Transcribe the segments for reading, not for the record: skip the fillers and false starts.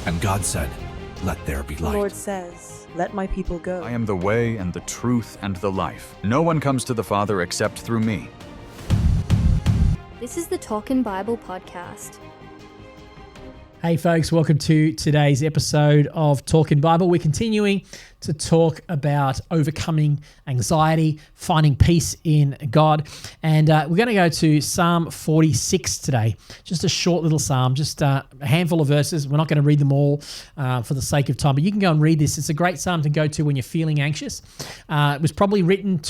And God said, "Let there be The light." Lord says, "Let my people go." I am the way and the truth and the life. No one comes to the Father except through me. This is the Talkin' Bible podcast. Hey folks, welcome to today's episode of Talkin' Bible. We're continuing to talk about overcoming anxiety, finding peace in God. And we're going to go to Psalm 46 today. Just a short little psalm, just a handful of verses. We're not going to read them all for the sake of time, but you can go and read this. It's a great psalm to go to when you're feeling anxious. It was probably written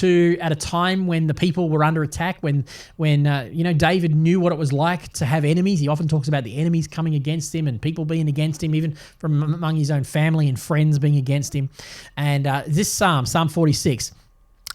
at a time when the people were under attack, when David knew what it was like to have enemies. He often talks about the enemies coming against him and people being against him, even from among his own family and friends being against him. And this Psalm 46,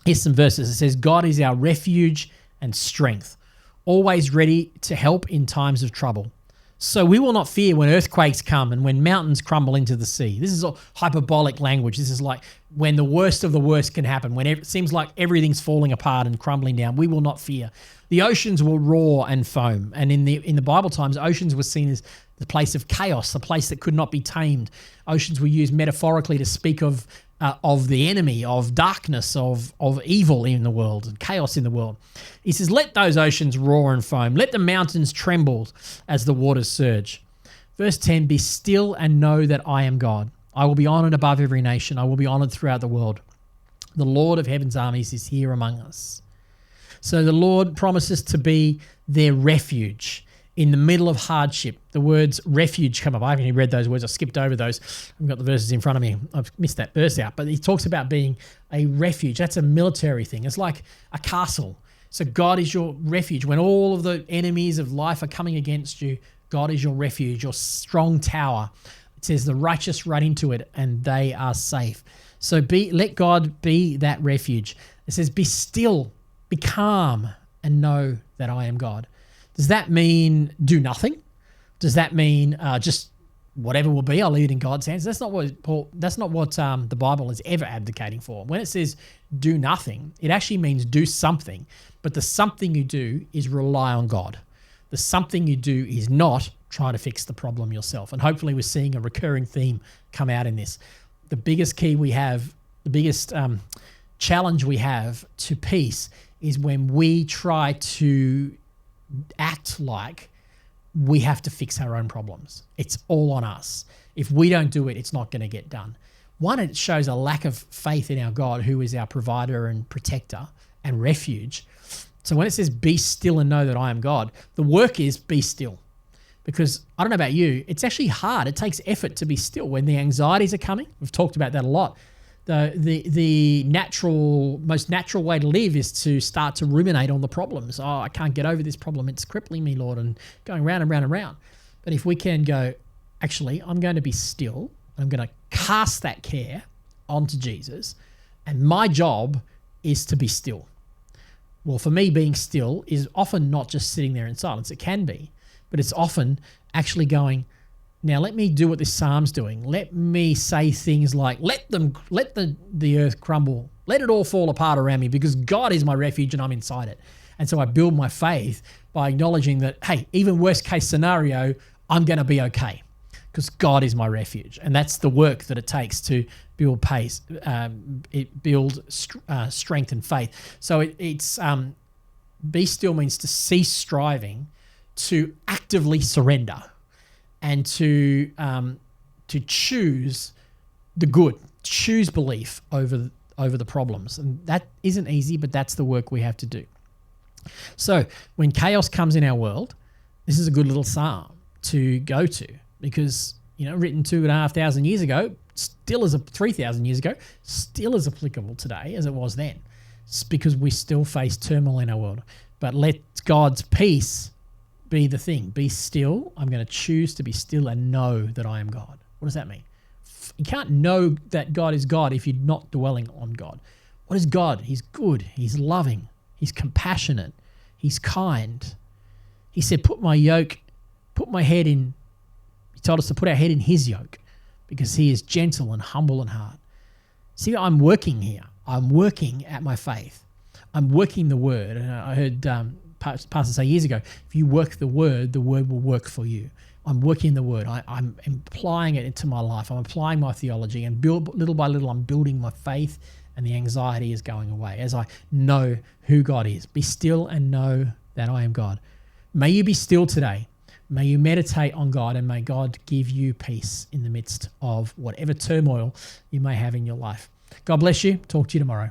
here's some verses. It says, God is our refuge and strength, always ready to help in times of trouble. So we will not fear when earthquakes come and when mountains crumble into the sea. This is all hyperbolic language. This is like when the worst of the worst can happen, when it seems like everything's falling apart and crumbling down. We will not fear. The oceans will roar and foam. And in the Bible times, oceans were seen as the place of chaos, the place that could not be tamed. Oceans were used metaphorically to speak of the enemy, of darkness, of evil in the world, and chaos in the world. He says, let those oceans roar and foam. Let the mountains tremble as the waters surge. Verse 10, be still and know that I am God. I will be honored above every nation. I will be honored throughout the world. The Lord of heaven's armies is here among us. So the Lord promises to be their refuge in the middle of hardship. The words refuge come up. I haven't even read those words. I skipped over those. I've got the verses in front of me. I've missed that verse out. But he talks about being a refuge. That's a military thing. It's like a castle. So God is your refuge. When all of the enemies of life are coming against you, God is your refuge, your strong tower. It says the righteous run into it and they are safe. So let God be that refuge. It says be still, be calm, and know that I am God. Does that mean do nothing? Does that mean just whatever will be, I'll leave it in God's hands? That's not what the Bible is ever advocating for. When it says do nothing, it actually means do something, but the something you do is rely on God. The something you do is not try to fix the problem yourself. And hopefully we're seeing a recurring theme come out in this. The biggest key we have, the biggest challenge we have to peace is when we try to act like we have to fix our own problems. It's all on us. If we don't do it, it's not going to get done. One, it shows a lack of faith in our God, who is our provider and protector and refuge. So when it says be still and know that I am God, the work is be still. Because I don't know about you, it's actually hard. It takes effort to be still when the anxieties are coming. We've talked about that a lot. The most natural way to live is to start to ruminate on the problems. Oh, I can't get over this problem. It's crippling me, Lord, and going round and round and round. But if we can go, actually, I'm going to be still. I'm going to cast that care onto Jesus, and my job is to be still. Well, for me, being still is often not just sitting there in silence. It can be, but it's often actually going, now let me do what this psalm's doing. Let me say things like, let the earth crumble. Let it all fall apart around me because God is my refuge and I'm inside it. And so I build my faith by acknowledging that, hey, even worst case scenario, I'm going to be okay because God is my refuge. And that's the work that it takes to build pace, strength and faith. So it's be still means to cease striving, to actively surrender, and to choose the good, choose belief over the problems. And that isn't easy, but that's the work we have to do. So when chaos comes in our world, this is a good little psalm to go to because, written 2,500 years ago, 3,000 years ago, still as applicable today as it was then. It's because we still face turmoil in our world. But let God's peace be the thing. Be still. I'm going to choose to be still and know that I am God. What does that mean? You can't know that God is God if you're not dwelling on God. What is God? He's good. He's loving. He's compassionate. He's kind. He said, put my head in. He told us to put our head in his yoke because he is gentle and humble in heart. See, I'm working here. I'm working at my faith. I'm working the word. And I heard Pastor say years ago, if you work the word will work for you. I'm working the word. I'm applying it into my life. I'm applying my theology, and little by little, I'm building my faith, and the anxiety is going away as I know who God is. Be still and know that I am God. May you be still today. May you meditate on God, and may God give you peace in the midst of whatever turmoil you may have in your life. God bless you. Talk to you tomorrow.